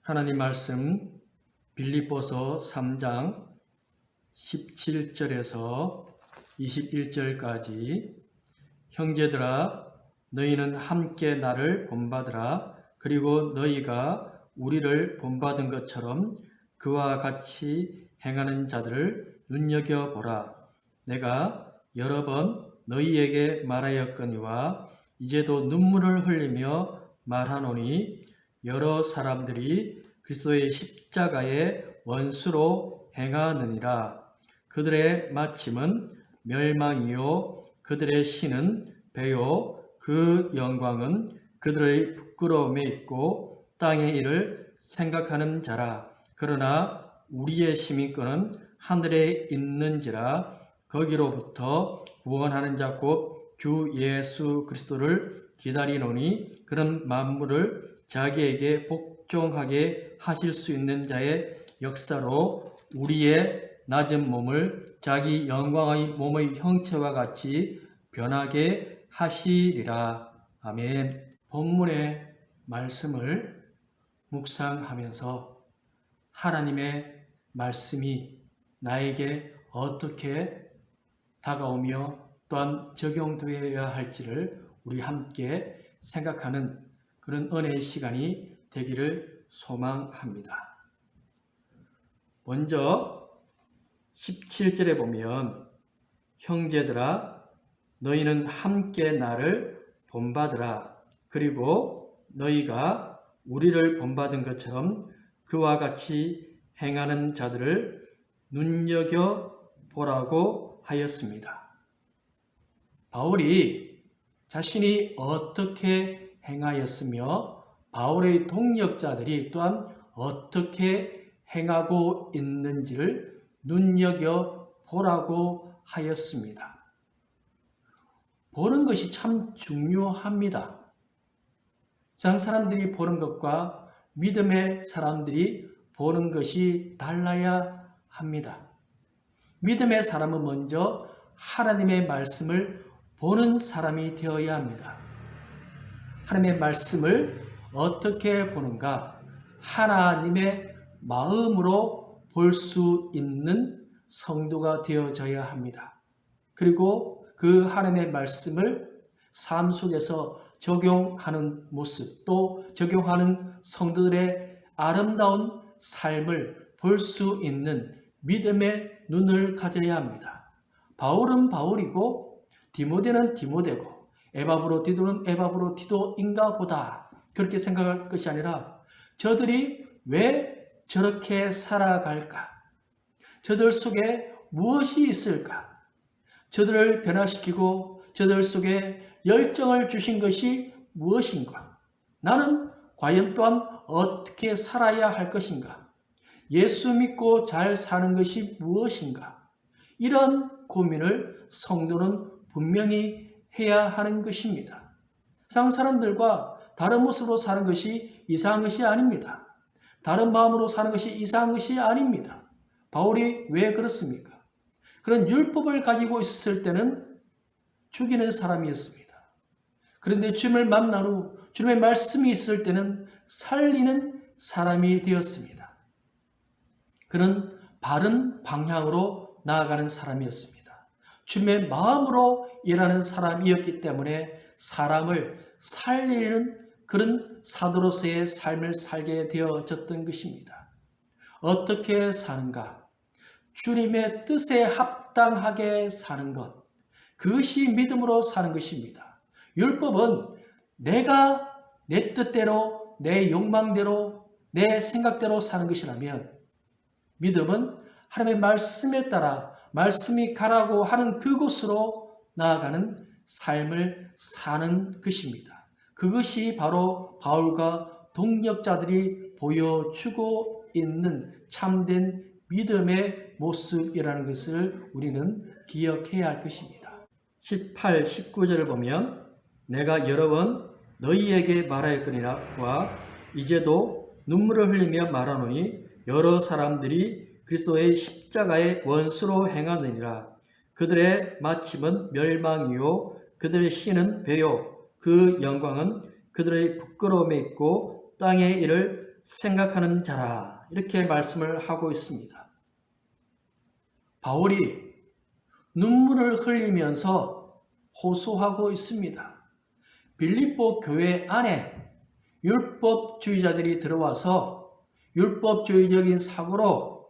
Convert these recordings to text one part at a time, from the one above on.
하나님 말씀 빌립보서 3장 17절에서 21절까지 형제들아 너희는 함께 나를 본받으라. 그리고 너희가 우리를 본받은 것처럼 그와 같이 행하는 자들을 눈여겨보라. 내가 여러 번 너희에게 말하였거니와 이제도 눈물을 흘리며 말하노니 여러 사람들이 그리스도의 십자가의 원수로 행하느니라. 그들의 마침은 멸망이요 그들의 신은 배요 그 영광은 그들의 부끄러움에 있고 땅의 일을 생각하는 자라. 그러나 우리의 시민권은 하늘에 있는지라. 거기로부터 구원하는 자 곧 주 예수 그리스도를 기다리노니 그런 만물을 자기에게 복종하게 하실 수 있는 자의 역사로 우리의 낮은 몸을 자기 영광의 몸의 형체와 같이 변하게 하시리라. 아멘. 본문의 말씀을 묵상하면서 하나님의 말씀이 나에게 어떻게 다가오며 또한 적용되어야 할지를 우리 함께 생각하는 그런 은혜의 시간이 되기를 소망합니다. 먼저 17절에 보면 형제들아 너희는 함께 나를 본받으라. 그리고 너희가 우리를 본받은 것처럼 그와 같이 행하는 자들을 눈여겨보라고 하였습니다. 바울이 자신이 어떻게 행하였으며 바울의 동역자들이 또한 어떻게 행하고 있는지를 눈여겨보라고 하였습니다. 보는 것이 참 중요합니다. 세상 사람들이 보는 것과 믿음의 사람들이 보는 것이 달라야 합니다. 믿음의 사람은 먼저 하나님의 말씀을 보는 사람이 되어야 합니다. 하나님의 말씀을 어떻게 보는가? 하나님의 마음으로 볼 수 있는 성도가 되어져야 합니다. 그리고 그 하나님의 말씀을 삶 속에서 적용하는 모습, 또 적용하는 성도들의 아름다운 삶을 볼 수 있는 믿음의 눈을 가져야 합니다. 바울은 바울이고 디모데는 디모데고 에바브로디도는 에바브로디도인가 보다 그렇게 생각할 것이 아니라 저들이 왜 저렇게 살아갈까? 저들 속에 무엇이 있을까? 저들을 변화시키고 저들 속에 열정을 주신 것이 무엇인가? 나는 과연 또한 어떻게 살아야 할 것인가? 예수 믿고 잘 사는 것이 무엇인가? 이런 고민을 성도는 분명히 해야 하는 것입니다. 세상 사람들과 다른 모습으로 사는 것이 이상한 것이 아닙니다. 다른 마음으로 사는 것이 이상한 것이 아닙니다. 바울이 왜 그렇습니까? 그런 율법을 가지고 있었을 때는 죽이는 사람이었습니다. 그런데 주님을 만난 후 주님의 말씀이 있을 때는 살리는 사람이 되었습니다. 그는 바른 방향으로 나아가는 사람이었습니다. 주님의 마음으로 일하는 사람이었기 때문에 사람을 살리는 그런 사도로서의 삶을 살게 되어졌던 것입니다. 어떻게 사는가? 주님의 뜻에 합당하게 사는 것. 그것이 믿음으로 사는 것입니다. 율법은 내가 내 뜻대로, 내 욕망대로, 내 생각대로 사는 것이라면 믿음은 하나님의 말씀에 따라 말씀이 가라고 하는 그곳으로 나아가는 삶을 사는 것입니다. 그것이 바로 바울과 동역자들이 보여주고 있는 참된 믿음의 모습이라는 것을 우리는 기억해야 할 것입니다. 18, 19절을 보면 내가 여러 번 너희에게 말하였거니와 이제도 눈물을 흘리며 말하노니 여러 사람들이 그리스도의 십자가의 원수로 행하느니라. 그들의 마침은 멸망이요 그들의 신은 배요 그 영광은 그들의 부끄러움에 있고 땅의 일을 생각하는 자라 이렇게 말씀을 하고 있습니다. 바울이 눈물을 흘리면서 호소하고 있습니다. 빌립보 교회 안에 율법주의자들이 들어와서 율법주의적인 사고로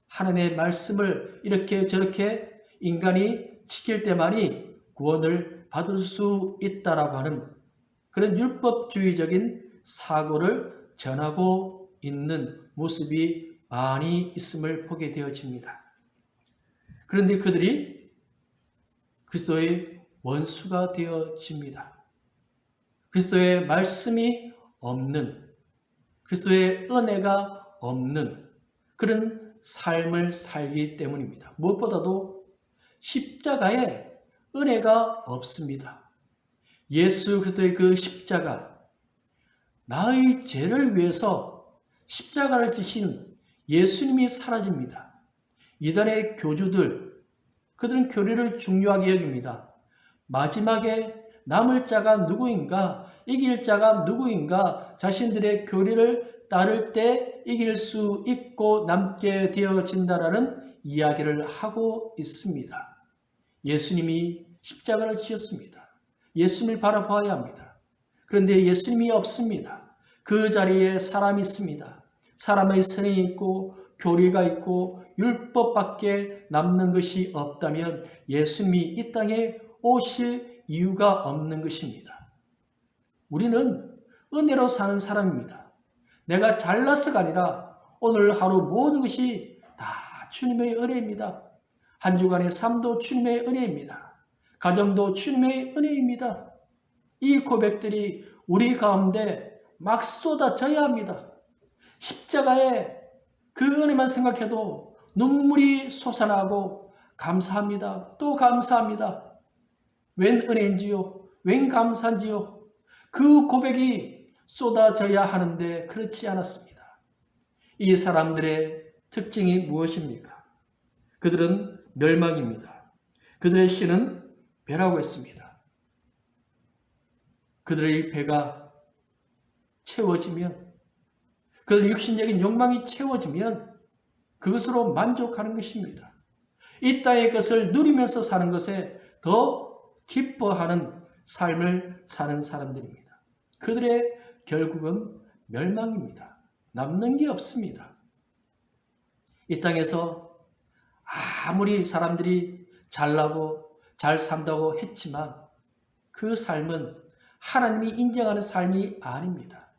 하나님의 말씀을 이렇게 저렇게 인간이 지킬 때만이 구원을 받을 수 있다라고 하는 그런 율법주의적인 사고를 전하고 있는 모습이 많이 있음을 보게 되어집니다. 그런데 그들이 그리스도의 원수가 되어집니다. 그리스도의 말씀이 없는, 그리스도의 은혜가 없는 그런 삶을 살기 때문입니다. 무엇보다도 십자가에 은혜가 없습니다. 예수 그리스도의 그 십자가, 나의 죄를 위해서 십자가를 지신 예수님이 사라집니다. 이단의 교주들, 그들은 교리를 중요하게 여깁니다. 마지막에 남을 자가 누구인가, 이길 자가 누구인가, 자신들의 교리를 따를 때 이길 수 있고 남게 되어진다라는 이야기를 하고 있습니다. 예수님이 십자가를 지셨습니다. 예수님을 바라봐야 합니다. 그런데 예수님이 없습니다. 그 자리에 사람이 있습니다. 사람의 선이 있고 교리가 있고 율법밖에 남는 것이 없다면 예수님이 이 땅에 오실 이유가 없는 것입니다. 우리는 은혜로 사는 사람입니다. 내가 잘나서가 아니라 오늘 하루 모든 것이 다 주님의 은혜입니다. 한 주간의 삶도 주님의 은혜입니다. 가정도 주님의 은혜입니다. 이 고백들이 우리 가운데 막 쏟아져야 합니다. 십자가에 그 은혜만 생각해도 눈물이 솟아나고 감사합니다. 또 감사합니다. 웬 은혜인지요? 웬 감사인지요? 그 고백이 쏟아져야 하는데 그렇지 않았습니다. 이 사람들의 특징이 무엇입니까? 그들은 멸망입니다. 그들의 씨는 배라고 했습니다. 그들의 배가 채워지면, 그들 육신적인 욕망이 채워지면 그것으로 만족하는 것입니다. 이 땅의 것을 누리면서 사는 것에 더 기뻐하는 삶을 사는 사람들입니다. 그들의 결국은 멸망입니다. 남는 게 없습니다. 이 땅에서 아무리 사람들이 잘나고 잘 산다고 했지만 그 삶은 하나님이 인정하는 삶이 아닙니다.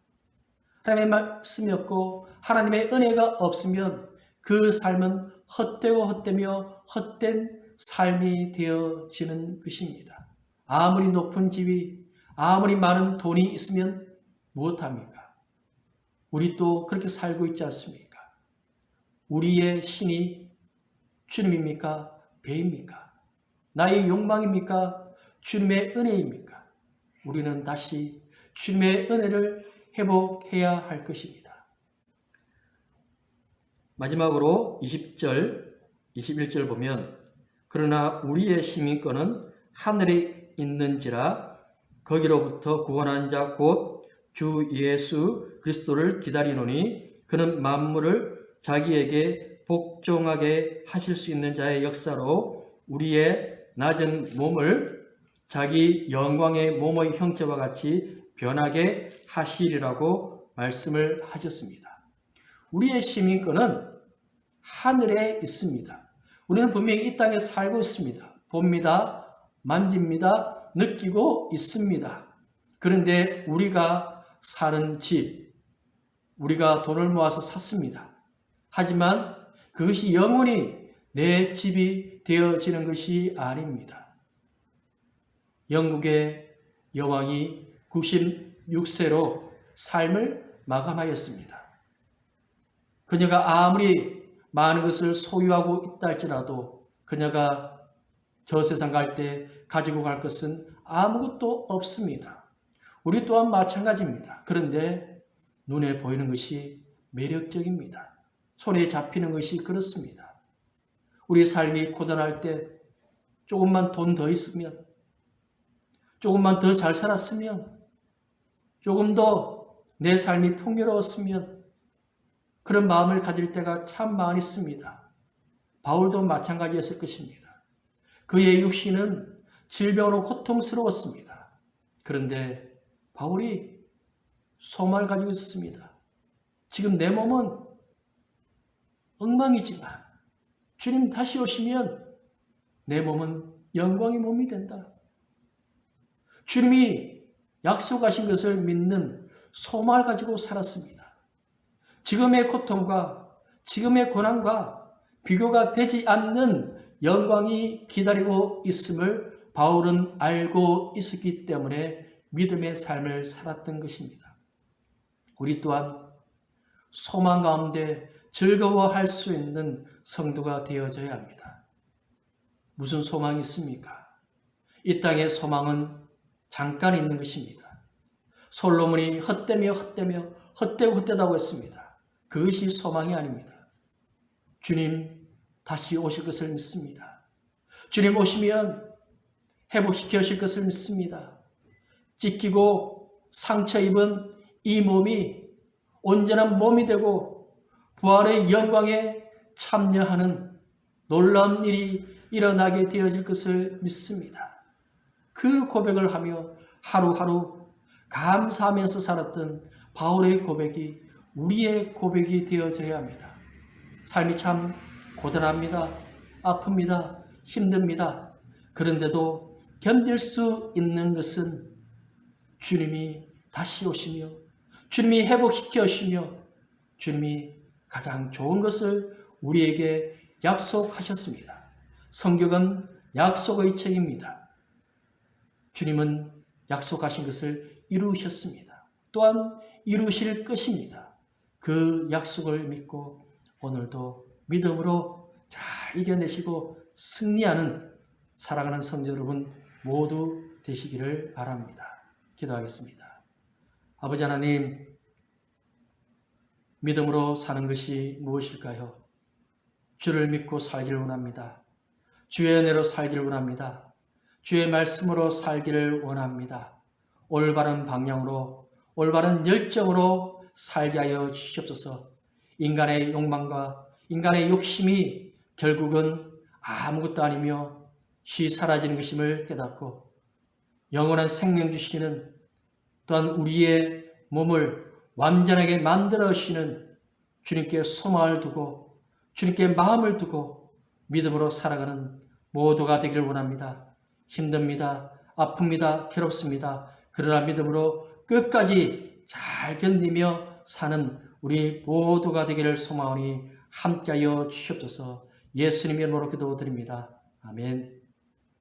하나님의 말씀이 없고 하나님의 은혜가 없으면 그 삶은 헛되고 헛되며 헛된 삶이 되어지는 것입니다. 아무리 높은 지위, 아무리 많은 돈이 있으면 무엇합니까? 우리 또 그렇게 살고 있지 않습니까? 우리의 신이 주님입니까? 배입니까? 나의 욕망입니까? 주님의 은혜입니까? 우리는 다시 주님의 은혜를 회복해야 할 것입니다. 마지막으로 20절, 21절 보면 그러나 우리의 시민권은 하늘에 있는지라 거기로부터 구원한 자 곧 주 예수 그리스도를 기다리노니 그는 만물을 자기에게 복종하게 하실 수 있는 자의 역사로 우리의 낮은 몸을 자기 영광의 몸의 형체와 같이 변하게 하시리라고 말씀을 하셨습니다. 우리의 시민권은 하늘에 있습니다. 우리는 분명히 이 땅에 살고 있습니다. 봅니다. 만집니다. 느끼고 있습니다. 그런데 우리가 사는 집, 우리가 돈을 모아서 샀습니다. 하지만 그것이 영원히 내 집이 되어지는 것이 아닙니다. 영국의 여왕이 96세로 삶을 마감하였습니다. 그녀가 아무리 많은 것을 소유하고 있다 할지라도 그녀가 저 세상 갈 때 가지고 갈 것은 아무것도 없습니다. 우리 또한 마찬가지입니다. 그런데 눈에 보이는 것이 매력적입니다. 손에 잡히는 것이 그렇습니다. 우리 삶이 고단할 때 조금만 돈 더 있으면, 조금만 더 잘 살았으면, 조금 더 내 삶이 풍요로웠으면 그런 마음을 가질 때가 참 많이 있습니다. 바울도 마찬가지였을 것입니다. 그의 육신은 질병으로 고통스러웠습니다. 그런데 바울이 소망을 가지고 있었습니다. 지금 내 몸은 엉망이지만 주님 다시 오시면 내 몸은 영광의 몸이 된다. 주님이 약속하신 것을 믿는 소망을 가지고 살았습니다. 지금의 고통과 지금의 고난과 비교가 되지 않는 영광이 기다리고 있음을 바울은 알고 있었기 때문에 믿음의 삶을 살았던 것입니다. 우리 또한 소망 가운데 즐거워할 수 있는 성도가 되어져야 합니다. 무슨 소망이 있습니까? 이 땅의 소망은 잠깐 있는 것입니다. 솔로몬이 헛되고 헛되다고 했습니다. 그것이 소망이 아닙니다. 주님 다시 오실 것을 믿습니다. 주님 오시면 회복시켜 주실 것을 믿습니다. 찢기고 상처 입은 이 몸이 온전한 몸이 되고 부활의 영광에 참여하는 놀라운 일이 일어나게 되어질 것을 믿습니다. 그 고백을 하며 하루하루 감사하면서 살았던 바울의 고백이 우리의 고백이 되어져야 합니다. 삶이 참 고단합니다. 아픕니다. 힘듭니다. 그런데도 견딜 수 있는 것은 주님이 다시 오시며 주님이 회복시켜 주시며 주님이 가장 좋은 것을 우리에게 약속하셨습니다. 성경은 약속의 책입니다. 주님은 약속하신 것을 이루셨습니다. 또한 이루실 것입니다. 그 약속을 믿고 오늘도 믿음으로 잘 이겨내시고 승리하는 사랑하는 성도 여러분 모두 되시기를 바랍니다. 기도하겠습니다. 아버지 하나님, 믿음으로 사는 것이 무엇일까요? 주를 믿고 살기를 원합니다. 주의 은혜로 살기를 원합니다. 주의 말씀으로 살기를 원합니다. 올바른 방향으로 올바른 열정으로 살게 하여 주시옵소서. 인간의 욕망과 인간의 욕심이 결국은 아무것도 아니며 쉬 사라지는 것임을 깨닫고 영원한 생명 주시는 또한 우리의 몸을 완전하게 만들어 주시는 주님께 소망을 두고 주님께 마음을 두고 믿음으로 살아가는 모두가 되기를 원합니다. 힘듭니다. 아픕니다. 괴롭습니다. 그러나 믿음으로 끝까지 잘 견디며 사는 우리 모두가 되기를 소망하니 함께하여 주시옵소서. 예수님의 이름으로 기도드립니다. 아멘.